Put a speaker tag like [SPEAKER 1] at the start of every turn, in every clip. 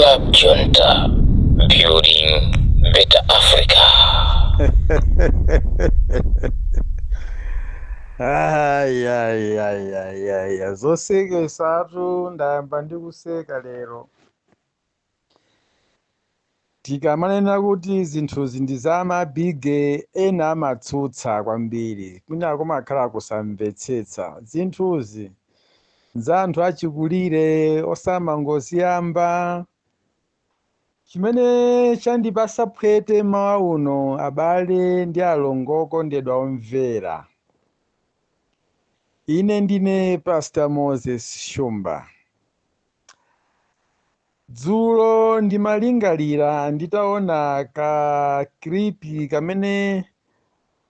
[SPEAKER 1] Club Junta, building better Africa.
[SPEAKER 2] Zosekesatu ndayamba ndikuseka lero. Tikamanena kuti zinthuzi ndi za mabige ena amatsutsa kwambiri, kwina kumakhala kusamvetsetsa. Zinthuzi za anthu achikulire osamangoziyamba. Chimene chandipasa phwete mawa uno abale ndi alongo okondedwa omvera. Ine ndine Pastor Moses Shumba. Dzulo ndimalingalira nditaona ka klipi kamene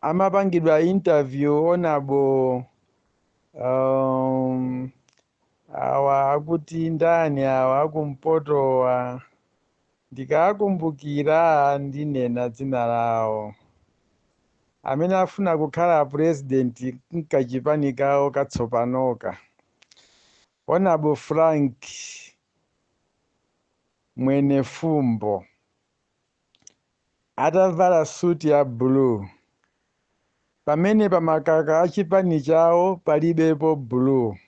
[SPEAKER 2] amapangidwa interview honorable awa akuti ndani awa akumpotowa, ndikakumbukira ndinena dzina lawo, amene afuna kukhala president mkachipani kawo katsopanoka, honorable Frank Mwenefumbo, atavala suti ya blue, pamene pamakaka achipani chawo palibepo blue.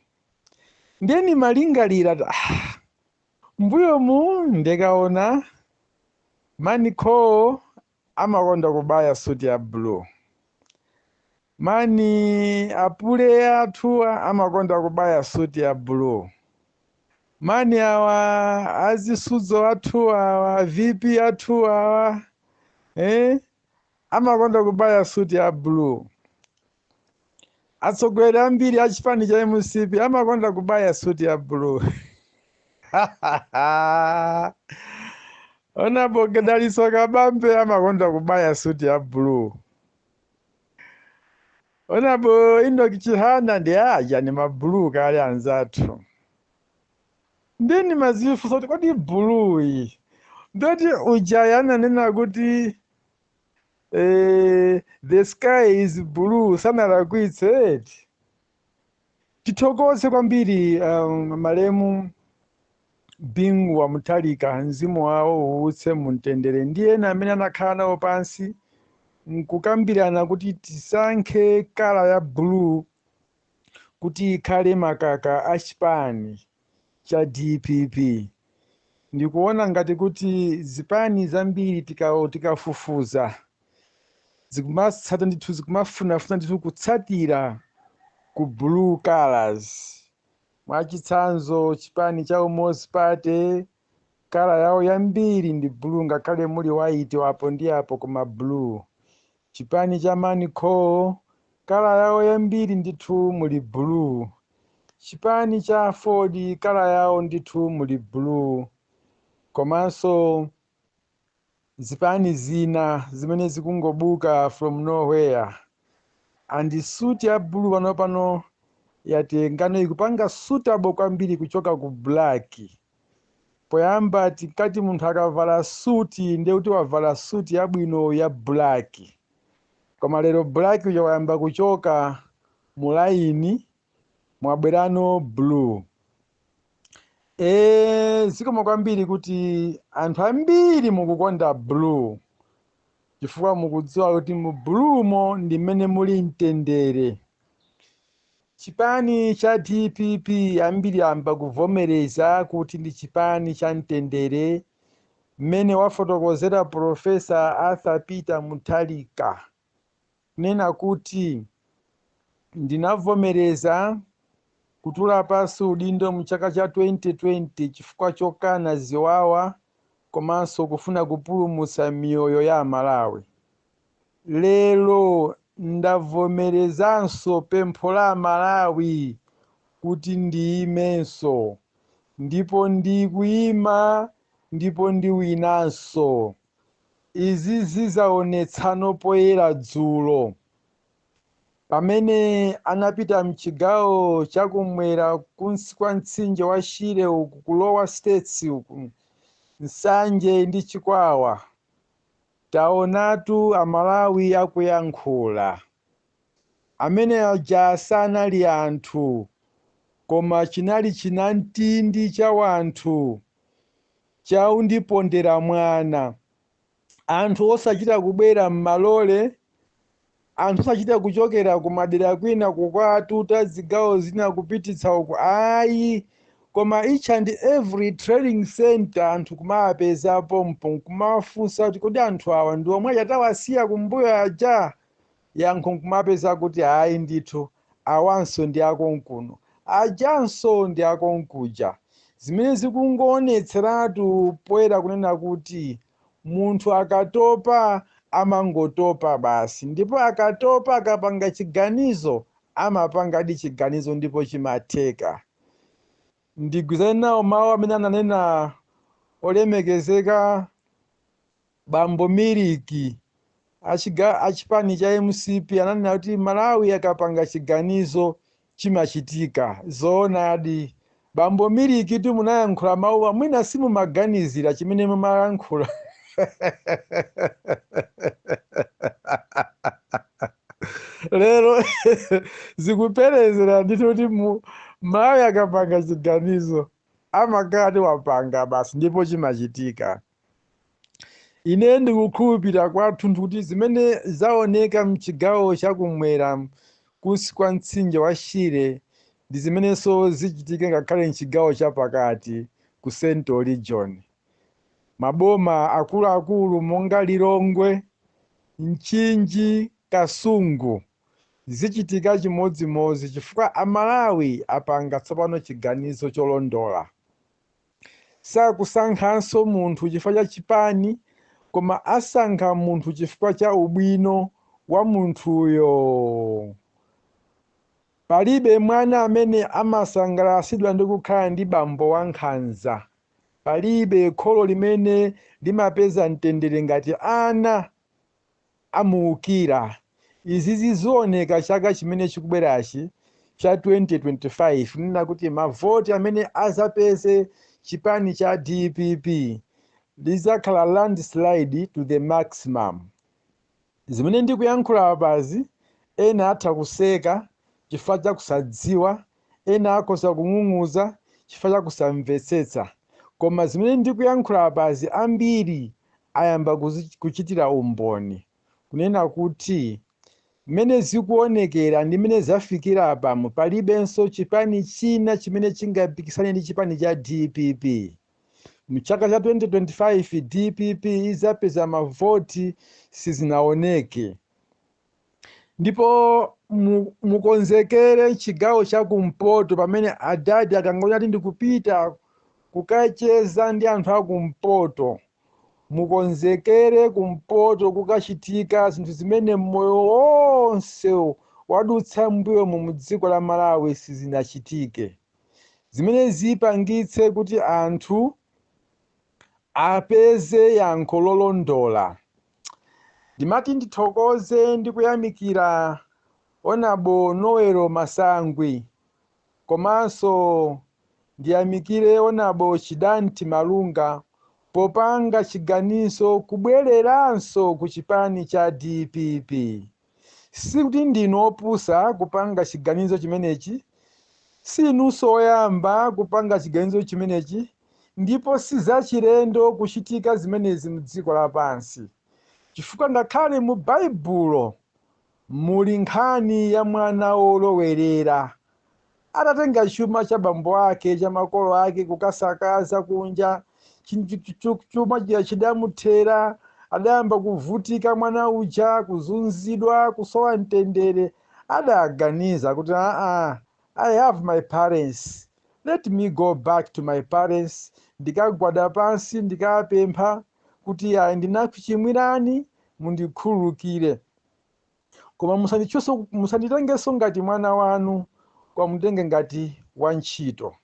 [SPEAKER 2] Ndeni malingalira mbuyomu ndikaona Manico amakonda kubaya suti ya blue, mani apule athuwa amakonda kubaya suti ya blue, mani awa azisudzo athuwa awa VP athuwa awa amakonda kubaya suti ya blue. Atsogoleri ambiri achipani cha MCP amakonda kubaya suti ya blue. Honorable Gedaliso Kabambe amakonda kubaya suti ya blue. Honorable Enoch Chihana ndi aja ni mablue kale anzathu. Ndeni mazifu soti kodi blue iyi ndoti ujayana nena kuti the sky is blue sanalakwitse eti. Tithokoze kwambiri malemu Bingu wa Mutharika, mzimu wawo uwutse mumtendere, ndi ena amene anakhala nawo pansi nkukambirana kuti tisankhe kala ya blue kuti ikhale makaka achipani cha DPP. Ndikuona ngati kuti zipani zambiri tikafufuza zikumatsata ndithu, zikumafunafuna ndithu kutsatira ku blue colors. Mwachitsanzo chipani cha Umodzi Party kala yawo yambiri ndi blue, ngakhale muli white wapo ndi apo koma blue. Chipani cha Manico kala yawo yambiri ndithu muli blue. Chipani cha Ford kala yawo ndithu muli blue. Komanso zipani zina zimene zikungobuka from nowhere, and suti ya blue pano yatengano ikupanga suitable kwambiri kuchoka ku black. Poyamba tikati munthu akavala suti ndiye kuti wavala suti yabwino ya black, koma lero black yayamba kuchoka mu line mwabwerano blue. Zikoma kwambiri kuti anthu ambiri mukukonda blue, chifukwa mukudziwa kuti mu blue mo ndi mmene muli mtendere. Chipani cha DPP ambiri amba kuvomereza kuti ndi chipani cha mtendere, mmene wafotokozera Profesa Arthur Peter Mutharika nena kuti ndinavomereza kutula pasi udindo mchaka cha 2020 chifukwa chokana ziwawa komanso kufuna kupulumutsa miyoyo ya Malawi. Lero ndavomerezanso pempho la Malawi kuti ndiyimenso, ndipo ndikuyima ndipo ndiwinanso. Izi zizaonetsano poyera dzulo pamene anapita mchigawo chakumwera kunsi kwa mtsinje wa Shire uku ku Lower States uku, Nsanje ndi Chikwawa. Taonatu Amalawi akuyankhula, amene aja sanali anthu koma chinali chinamtindi cha wanthu chaundipondera mwana. Anthu osachita kubwera m'malole, anthu osachita kuchokera kumadera kwina kukwatuta zigawo zina kupititsa uku ayi, koma each and every training center anthu kumawapezapo kumawafunsa kuti kodi anthu awa ndi omwe achatawasiya kumbuyo aja, yankho nkumapeza kuti ayi ndithu awanso ndi akonkuno, ajanso ndi akonkuja. Zimene zikungoonetseratu poyera kunena kuti munthu akatopa amangotopa basi, ndipo akatopa akapanga chiganizo amapangadi chiganizo ndipo chimatheka. Ndigwizane nawo mawu amene ananena olemekezeka Bambo Miliki achipani cha MCP, ananena kuti Malawi akapanga chiganizo chimachitika. Zoonadi Bambo Miliki tu munayankhula mawu mwina simumaganizira chimene mumayankhula. Lero zikuperezera ndithu kuti Malawi akapanga chiganizo amakati wapanga basi ndipo chimachitika. Ine ndikukhulupirira kwathu kuti zimene zaoneka mchigawo chakumwera kusi kwa mtsinje wa Shire ndi zimenenso zichitike ngakhale mchigawo chapakati ku Central Region. Maboma akuluakulu monga Lilongwe, Mchinji, Kasungu zichitika chimodzimodzi chifukwa Amalawi apanga tsopano chiganizo cholondola. Sakusankhanso munthu chifukwa cha chipani, koma asankha munthu chifukwa cha ubwino wa munthuyo. Palibe mwana amene amasangalatsidwa ndi kukhala ndi bambo wankhanza. Palibe kholo limene limapeza mtendere ngati ana amuukira. Izi zizioneka chaka chimene chikubwerachi cha 2025 nina kuti mavoti amene azapeze chipani cha DPP lizakhala landslide to the maximum. Zimene ndikuyankhula apazi ena atha kuseka chifukwa cha kusadziwa, ena akhoza kung'ung'uza chifukwa cha kusamvetsetsa, koma zimene ndikuyankhula apazi ambiri ayamba kuchitira umboni kunena kuti mmene zikuonekera ndi mmene zafikira apamo palibenso chipani china chimene chingapikisane ndi chipani cha DPP. Mchaka cha 2025 DPP izapeza mavoti sizinaoneke. Ndipo mukonzekere chigawo chakumpoto pamene adadi akangoona kuti ndikupita kukacheza ndi anthu akumpoto. Mukonzekere kumpoto kukachitika zinthu zimene moyo wonse wadutsa mbuyo mu dziko la Malawi sizinachitike. Zimene zipangitse kuti anthu apeze yankho lolondola. Ndimati ndithokoze ndi kuyamikira Honorable Noel Masangwi, komanso ndiyamikire Honorable Chidanti Malunga popanga chiganizo kubwereranso ku chipani cha DPP. Sikuti ndinu opusa kupanga chiganizo chimenechi, sinunso oyamba kupanga chiganizo chimenechi, ndipo sizachilendo kuchitika zimenezi m'dziko lapansi. Chifukwa ngakhale mu Baibulo muli nkhani ya mwana olowerera atatenga chuma cha bambo ake cha makolo ake kukasakaza kunja, chuma chidamuthera, adayamba kuvutika mwana uja, kuzunzidwa, kusowa mtendere. Adaganiza kuti I have my parents, let me go back to my parents. Ndikagwada pansi ndikapempha kuti ndinakuchimwirani mundikhululukire, koma musanditengenso ngati mwana wanu, kwa mutenge ngati wantchito.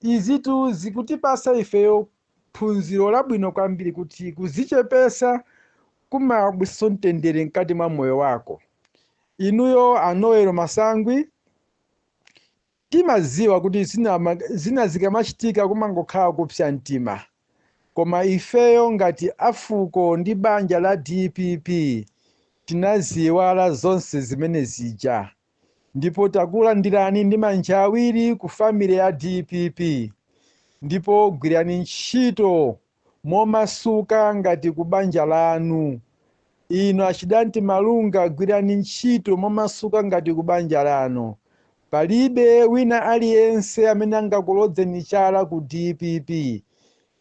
[SPEAKER 2] Izitu zikutipasa ifeyo phunziro labwino kwambiri kuti kuzichepesa kumabwisanso mtendere mkati mwa moyo wako. Inuyo a Noel Masangwi timaziwa kuti zina zikamachitika kumangokhala kupsa mtima, koma ifeyo ngati afuko ndi banja la DPP tinaziwala zonse zimene zija, ndipo takulandirani ndi manja awiri ku family ya DPP. ndipo gwirani ntchito momasuka ngati ku banja lanu. Inu achidanti Malunga, gwirani ntchito momasuka ngati ku banja lanu. Palibe wina aliyense amene angakulodzeni chala ku DPP.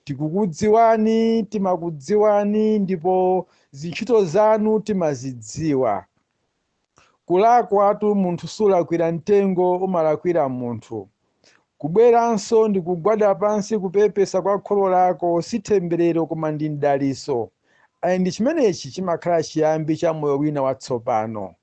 [SPEAKER 2] Tikukudziwani, timakudziwani, ndipo zintchito zanu timazidziwa. Kulakwatu munthu sulakwira mtengo, umalakwira munthu. Kubweranso ndi kugwada pansi kupepesa kwa kholo lako si temberero koma ndi mdaliso. Ndi chimenechi chimakhala chiyambi cha moyo wina watsopano.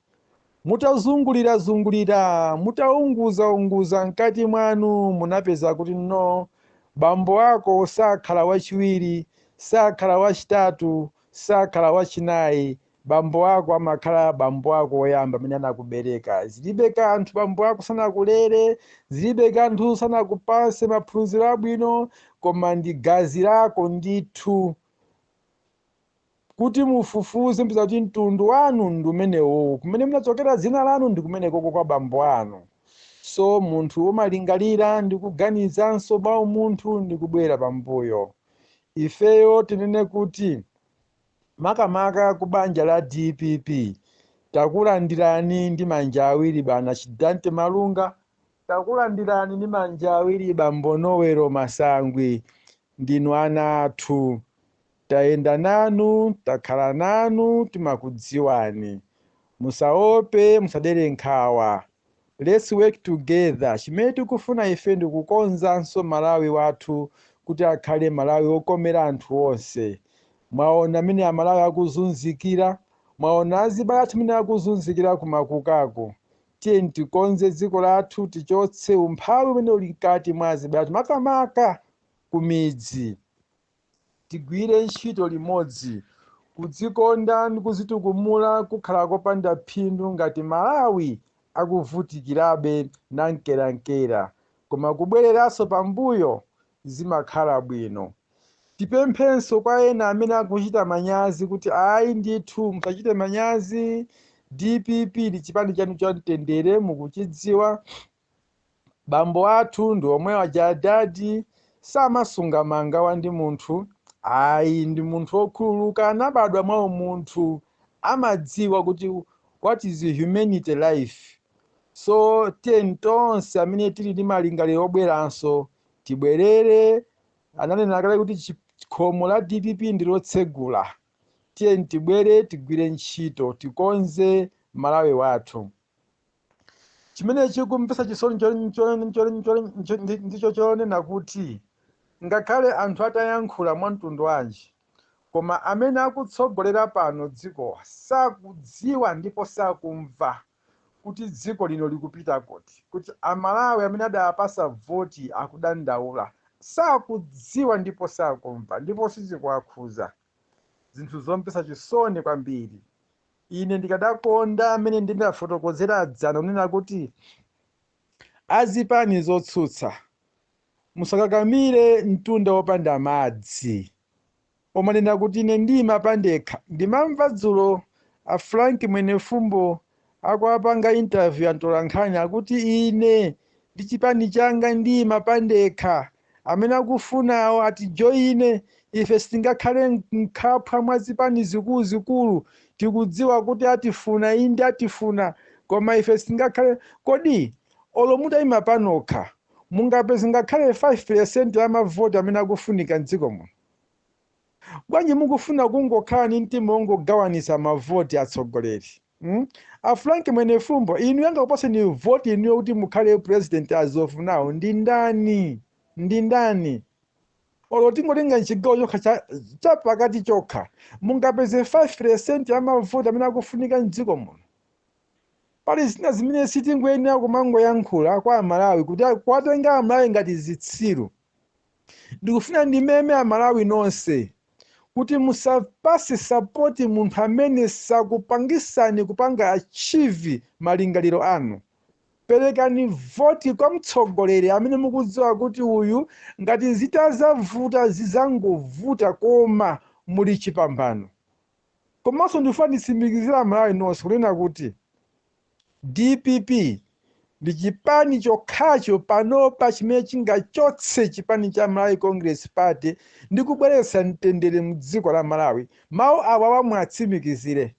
[SPEAKER 2] Mutazungulira, mutaunguza mkati mwanu munapeza kuti no, bambo ako sakhala wachiwiri, sakhala wachitatu, sakhala wachinayi. Bambo ako amakhala bambo ako woyamba amene anakubereka. Zilibe kanthu bambo ako sanakulere, zilibe kanthu sanakupase maphunziro abwino, koma ndi gazi lako ndithu. Kuti mufufuze mpeza kuti mtundu wanu ndi umenewo, kumene munachokera dzina lanu ndi kumeneko kwa bambo anu. So munthu umalingalira ndi kuganizanso mawu munthu ndi kubwera pambuyo. Ifeyo tinene kuti makamaka ku banja la DPP takulandirani ndi manja awiri bana Chidante Malunga, takulandirani ndi manja awiri bambo Nowelo Masangwi. Ndinu ana athu, tayenda nanu, takhala nanu, timakudziwani. Musaope, musadere nkhawa. Let's work together. Chimene tikufuna ife ndi kukonzanso Malawi wathu kuti akhale Malawi okomera anthu onse. Mwaona amene Amalawi akuzunzikira, mwaona azibale athu amene akuzunzikira kumakukako. Tiyeni tikonze dziko lathu, tichotse umphawi umene uli mkati mwa azibale athu makamaka ku midzi. Tigwire ntchito limodzi, kudzikonda ndi kuzitukumula kukhala kopanda phindu ngati Malawi akuvutikirabe nankerankera, koma kubwereranso pambuyo zimakhala bwino. Tipemphenso kwa ena amene akuchita manyazi kuti ayi ndithu musachite manyazi, DPP ndi chipani chanu cha mtendere mukuchidziwa. Bambo athu ndi omwe wajadadi, samasunga mangawa ndi munthu, ayi ndi munthu wokhululuka, anabadwa mwa munthu, amadziwa kuti what is humanity life. So tiyeni tonse amene tili ndi malingaliro obweranso tibwerere. Ananena kale kuti khomo la DPP ndi lotsegula. Tiyeni tibwere tigwire ntchito, tikonze Malawi wathu. Chimene chikumpesa chisoni ndicho chonena kuti ngakhale anthu atayankhula mwa mtundu wanji, koma amene akutsogolera pano dziko sakudziwa ndipo sakumva kuti dziko lino likupita kuti Amalawi amene adapasa voti akudandaula. Sakudziwa ndipo sakumva, ndipo sizikuakhuza. Zinthu zompesa chisoni kwambiri. Ine ndikadakonda amene ndinafotokozera dzana unena kuti azipani zotsutsa musakakamire mtunda wopanda madzi. Omanena kuti ine ndima pandekha. Ndimamva dzulo a Frank Mwenefumbo akuapanga interview antolankhani akuti ine ndi chipani changa ndima pandekha. Amene akufunawo atijoyine, ife sitingakhale mkhapha mwa zipani zikuluzikulu. Tikudziwa kuti atifuna inde atifuna, koma ife sitingakhale. Kodi olomutayima panokha mungapeza ngakhale 5% ya mavoti amene akufunika mdziko muno? Bwanji mukufuna kungokhala ni mtima wongogawanisa mavoti atsogoleri? A Frank Mwenefumbo, inu yanga kupaseni voti inu kuti mukhale president as of now, ndi ndani? Ndi ndani? Olo tingotenga chigawo chokha cha pakati chokha, mungapeze 5% ya mavoti amene akufunika mdziko muno? Pali zina zimene sitingoyenera kumangoyankhula kwa Amalawi kuti kwatenga Amalawi ngati zitsiru. Ndikufuna ndimeme Amalawi nonse kuti musapase support munthu amene sakupangisani kupanga achieve malingaliro anu. Perekani voti kwa mtsogoleri amene mukudziwa kuti uyu ngati zitazavuta zizangovuta koma muli chipambano. Komanso ndifuna nditsimikizira Amalawi nonse kunena kuti DPP ndi chipani chokhacho panopa chimene chingachotse chipani cha Malawi Congress Party ndi kubweretsa mtendere mu dziko la Malawi. Mawu awa mwatsimikizire,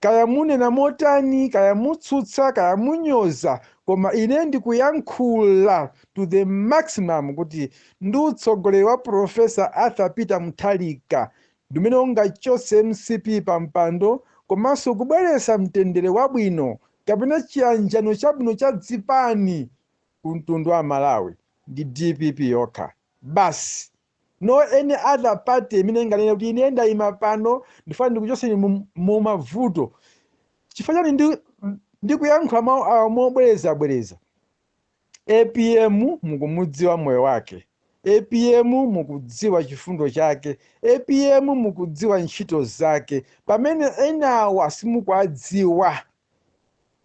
[SPEAKER 2] kaya munena motani, kaya mutsutsa, kaya munyoza, koma ine ndikuyankhula to the maximum kuti ndi utsogoleri wa Profesa Arthur Peter Mutharika ndimene ungachotse MCP pa mpando, komanso kubweretsa mtendere wabwino kapena chiyanjano chabwino cha dzipani ku mtundu wa Malawi ndi DPP yokha basi. No any other party imene inganene kuti ine ndayima pano ndifuna ndikuchotseni mu mavuto. Chifukwa chani ndikuyankhula mawu awa mobwereza. APM mukumudziwa moyo wake, APM mukudziwa chifundo chake, APM mukudziwa ntchito zake, pamene enawa simukudziwa.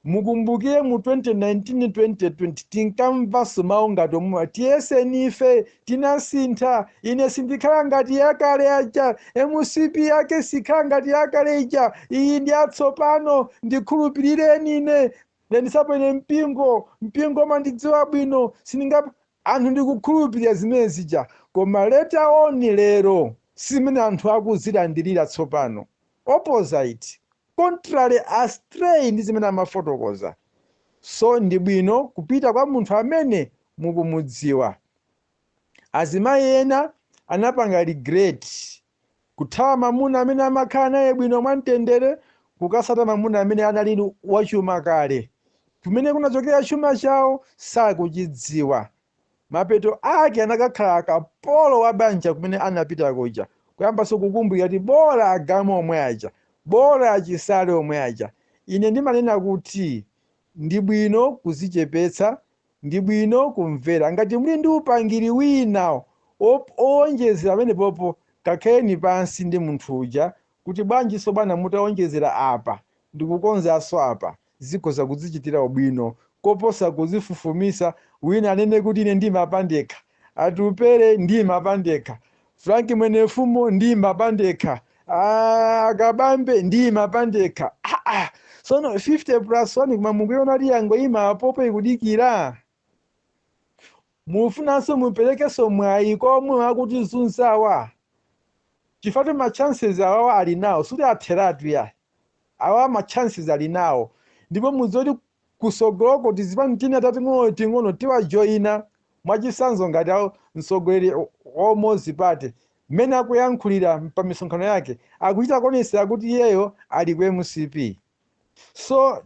[SPEAKER 2] Mukumbukire mu 2019-2020 tinkamvanso mawu ngati omwe tiyeseni ife tinasintha, ine sindikhala ngati yakale aja, MCP yake sikhala ngati yakale ija, iyi ndi yatsopano, ndikhulupirireni ine ndisapene mpingo mandidziwa bwino, anthu ndikukhulupirira zimene zija. Koma later on lero simene anthu akuzilandirira tsopano, opposite, contrary, astray ndi zimene amafotokoza. So ndi bwino kupita kwa munthu amene mukumudziwa. Azimayi ena anapanga regret kuthawa mamuna amene amakhala naye bwino mwamtendere, kukasata mamuna amene anali wachuma kale, kumene kunachokera chuma chawo sakuchidziwa. Mapeto ake anakakhala akapolo wa banja kumene anapita kuja, kuyambanso kukumbukira kuti bora agame omwe aja, bora achisale omwe aja. Ine ndimanena kuti ndi bwino kuzichepetsa, ndi bwino kumvera. Ngati muli ndi upangiri wina owonjezera pamene popo, kakhaleni pansi ndi munthu uja kuti bwanjiso bwana mutawonjezera apa ndikukonzanso apa, zikhoza kuzichitira ubwino koposa kuzifufumisa. Wina anene kuti ine ndimapandekha, Atupere ndimapandekha, Frank Mwenefumo ndimapandekha, Kabambe ndimapandekha. Sono 50+1 koma mukuiona kuti yango ima apopo ikudikira. Mufunanso muperekenso mwayi komwe akuti zunzawa. Chifukwa machances awawa ali nawo, suti atheratu ya awa machances ali nawo, ndipo muzoti kusogoloko tizipani tina tating'ono tiwajoyina mwachisanzo ngati awo mtsogoleri Umodzi Party mmene akuyankhulira pa misonkhano yake akuchita kuonesa kuti iyeyo ali ku MCP. So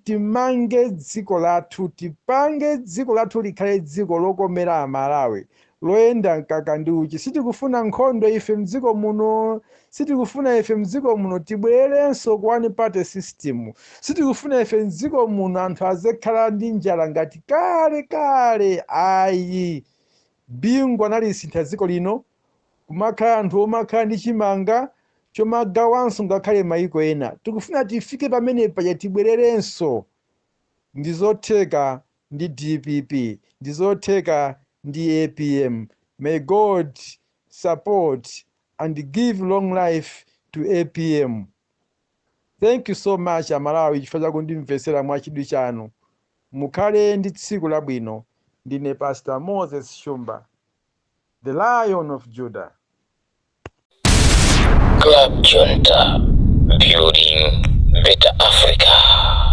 [SPEAKER 2] timange dziko lathu, tipange dziko lathu likhale dziko lokomera Amalawi, loyenda mkaka ndi uchi. Sitikufuna nkhondo ife mdziko muno, sitikufuna ife mdziko muno tibwererenso ku one party system, sitikufuna ife mdziko muno anthu azekhala ndi njala ngati kale. Ayi, Bingu analisintha dziko lino kumakhala anthu omakhala ndi chimanga chomagawanso ngakhale mayiko ena. Tikufuna tifike pamene paja tibwererenso. Ndizotheka ndi DPP, ndizotheka ndi APM. May God support and give long life to APM. Thank you so much Amalawi chifukwa chakundimvetsera mwachidwi chanu. Mukhale ndi tsiku labwino. Ndine Pastor Moses Shumba, the Lion of Judah.
[SPEAKER 1] Club Junta, building better Africa.